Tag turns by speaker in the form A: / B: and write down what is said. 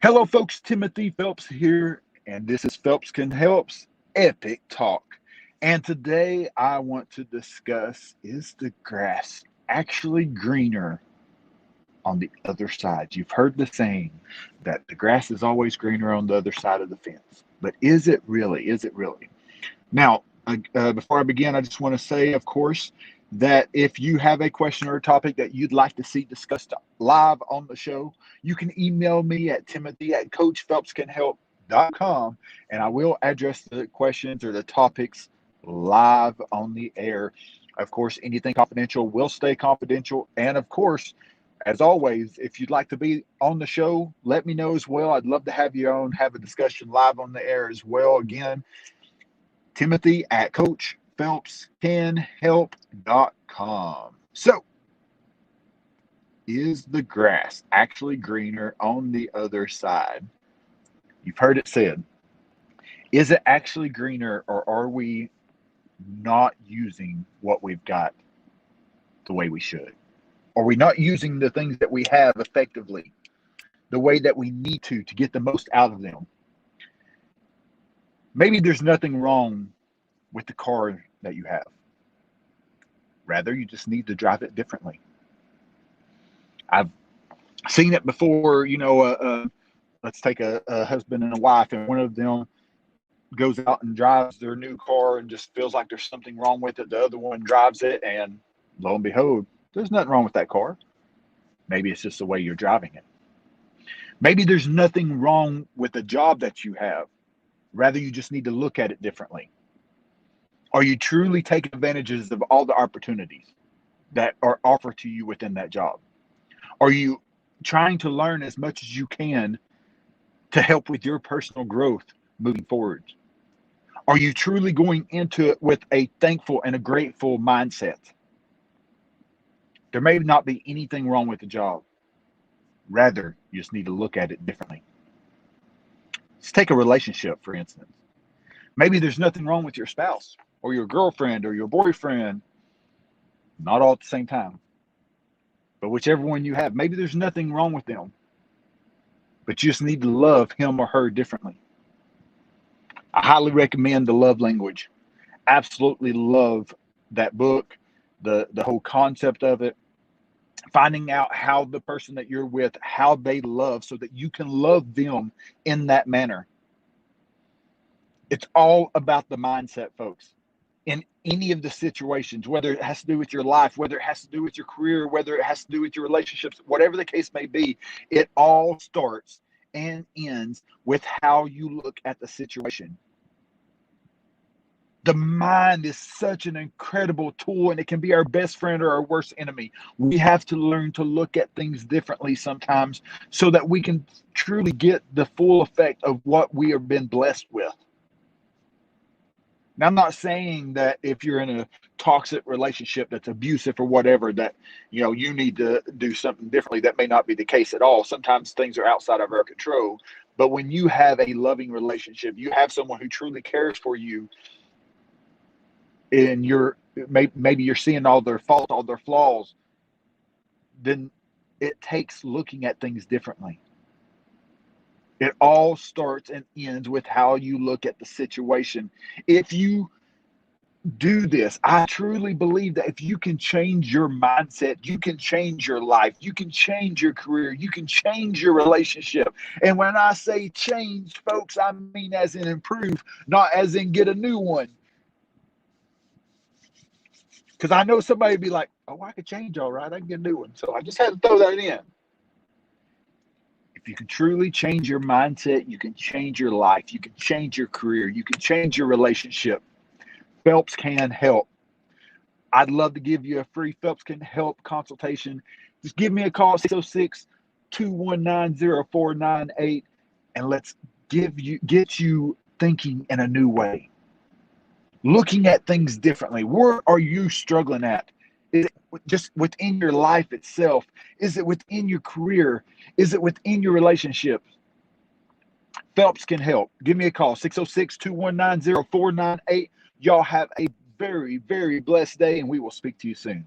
A: Hello, folks. Timothy Phelps here, and this is Phelps Can Help's Epic Talk. And today I want to discuss, is the grass actually greener on the other side? You've heard the saying that the grass is always greener on the other side of the fence. But is it really? Is it really? Now, before I begin, I just want to say, of course, that if you have a question or a topic that you'd like to see discussed live on the show, you can email me at timothy at coachphelpscanhelp.com, and I will address the questions or the topics live on the air. Of course, anything confidential will stay confidential. And of course, as always, if you'd like to be on the show, let me know as well. I'd love to have you on, have a discussion live on the air as well. Again, Timothy at coachphelpscanhelp.com. So, is the grass actually greener on the other side? You've heard it said. Is it actually greener, or are we not using what we've got the way we should? Are we not using the things that we have effectively the way that we need to get the most out of them? Maybe there's nothing wrong with the car that you have. Rather, you just need to drive it differently. I've seen it before, let's take a husband and a wife, and one of them goes out and drives their new car and just feels like there's something wrong with it. The other one drives it, and lo and behold, there's nothing wrong with that car. Maybe it's just the way you're driving it. Maybe there's nothing wrong with the job that you have. Rather, you just need to look at it differently. Are you truly taking advantages of all the opportunities that are offered to you within that job? Are you trying to learn as much as you can to help with your personal growth moving forward? Are you truly going into it with a thankful and a grateful mindset? There may not be anything wrong with the job. Rather, you just need to look at it differently. Let's take a relationship, for instance. Maybe there's nothing wrong with your spouse or your girlfriend or your boyfriend, not all at the same time, but whichever one you have. Maybe there's nothing wrong with them, but you just need to love him or her differently. I highly recommend The Love Language. Absolutely love that book, the whole concept of it. Finding out how the person that you're with, how they love, so that you can love them in that manner. It's all about the mindset, folks. In any of the situations, whether it has to do with your life, whether it has to do with your career, whether it has to do with your relationships, whatever the case may be, it all starts and ends with how you look at the situation. The mind is such an incredible tool, and it can be our best friend or our worst enemy. We have to learn to look at things differently sometimes so that we can truly get the full effect of what we have been blessed with. Now, I'm not saying that if you're in a toxic relationship that's abusive or whatever, that you need to do something differently. That may not be the case at all. Sometimes things are outside of our control. But when you have a loving relationship, you have someone who truly cares for you, and maybe you're seeing all their faults, all their flaws, then it takes looking at things differently. It all starts and ends with how you look at the situation. If you do this, I truly believe that if you can change your mindset, you can change your life, you can change your career, you can change your relationship. And when I say change, folks, I mean as in improve, not as in get a new one. Because I know somebody would be like, oh, I could change all right. I can get a new one. So I just had to throw that in. If you can truly change your mindset, you can change your life. You can change your career. You can change your relationship. Phelps can help. I'd love to give you a free Phelps Can Help consultation. Just give me a call, 606-219-0498, and let's get you thinking in a new way. Looking at things differently. Where are you struggling at? Is it just within your life itself? Is it within your career? Is it within your relationship? Phelps can help. Give me a call, 606-219-0498. Y'all have a very, very blessed day, and we will speak to you soon.